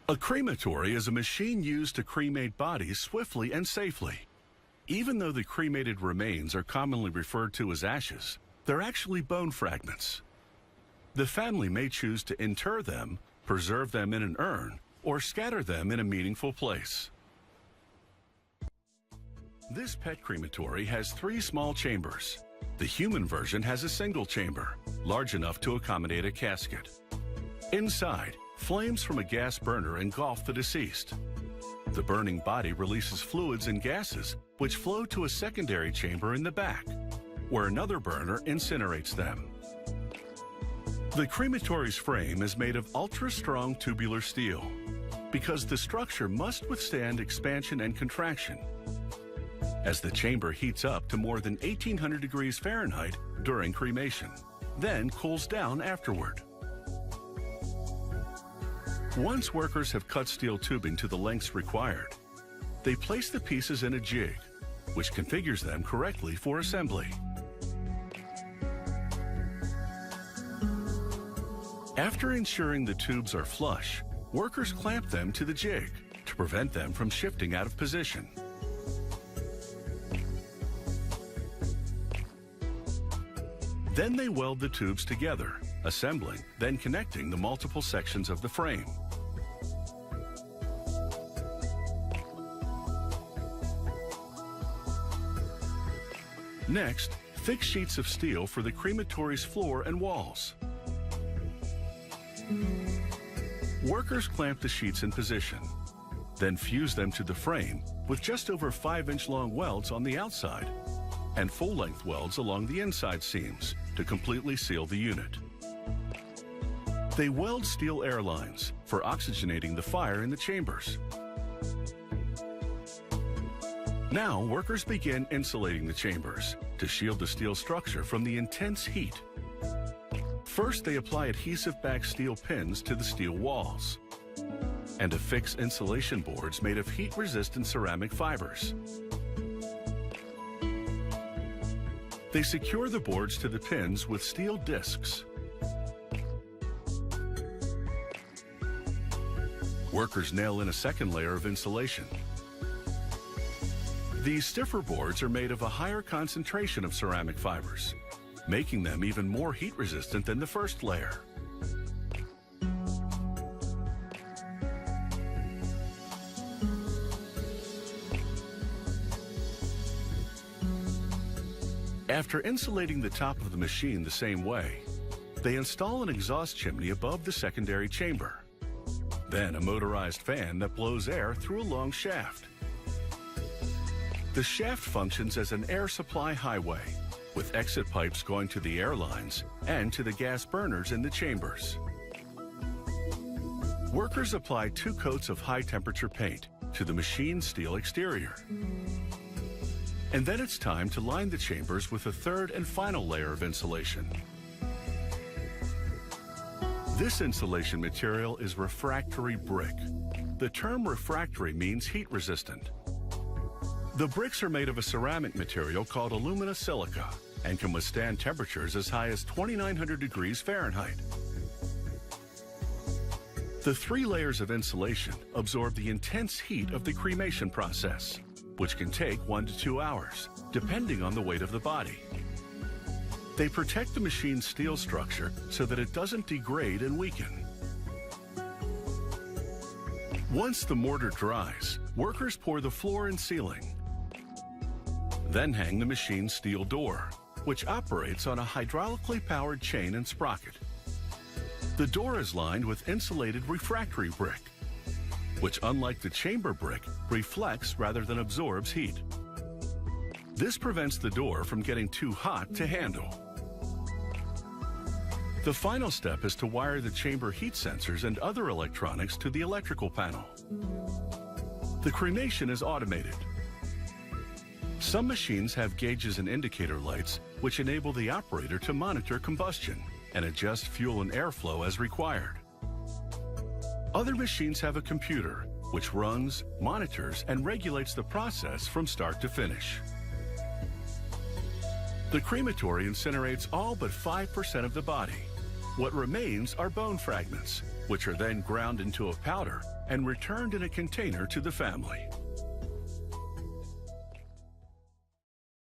A crematory is a machine used to cremate bodies swiftly and safely. Even though the cremated remains are commonly referred to as ashes, they're actually bone fragments. The family may choose to inter them, preserve them in an urn, or scatter them in a meaningful place. This pet crematory has 3 small chambers. The human version has a single chamber, large enough to accommodate a casket. Inside, flames from a gas burner engulf the deceased. The burning body releases fluids and gases, which flow to a secondary chamber in the back, where another burner incinerates them. The crematory's frame is made of ultra-strong tubular steel, because the structure must withstand expansion and contraction. As the chamber heats up to more than 1800 degrees Fahrenheit during cremation, then cools down afterward. Once workers have cut steel tubing to the lengths required, they place the pieces in a jig, which configures them correctly for assembly. After ensuring the tubes are flush, workers clamp them to the jig to prevent them from shifting out of position. Then they weld the tubes together, assembling, then connecting the multiple sections of the frame. Next, thick sheets of steel for the crematory's floor and walls. Workers clamp the sheets in position, then fuse them to the frame with just over 5-inch long welds on the outside and full-length welds along the inside seams to completely seal the unit. They weld steel air lines for oxygenating the fire in the chambers. Now, workers begin insulating the chambers to shield the steel structure from the intense heat. First, they apply adhesive-backed steel pins to the steel walls and affix insulation boards made of heat-resistant ceramic fibers. They secure the boards to the pins with steel discs. Workers nail in a second layer of insulation. These stiffer boards are made of a higher concentration of ceramic fibers, making them even more heat-resistant than the first layer. After insulating the top of the machine the same way, they install an exhaust chimney above the secondary chamber, then a motorized fan that blows air through a long shaft. The shaft functions as an air supply highway, with exit pipes going to the air lines and to the gas burners in the chambers. Workers apply 2 coats of high-temperature paint to the machine's steel exterior. And then it's time to line the chambers with a third and final layer of insulation. This insulation material is refractory brick. The term refractory means heat-resistant. The bricks are made of a ceramic material called alumina silica and can withstand temperatures as high as 2,900 degrees Fahrenheit. The 3 layers of insulation absorb the intense heat of the cremation process, which can take 1 to 2 hours, depending on the weight of the body. They protect the machine's steel structure so that it doesn't degrade and weaken. Once the mortar dries, workers pour the floor and ceiling, then hang the machine's steel door, which operates on a hydraulically powered chain and sprocket. The door is lined with insulated refractory brick, which, unlike the chamber brick, reflects rather than absorbs heat. This prevents the door from getting too hot to handle. The final step is to wire the chamber heat sensors and other electronics to the electrical panel. The cremation is automated. Some machines have gauges and indicator lights which enable the operator to monitor combustion and adjust fuel and airflow as required. Other machines have a computer which runs, monitors, and regulates the process from start to finish. The crematory incinerates all but 5% of the body. What remains are bone fragments, which are then ground into a powder and returned in a container to the family.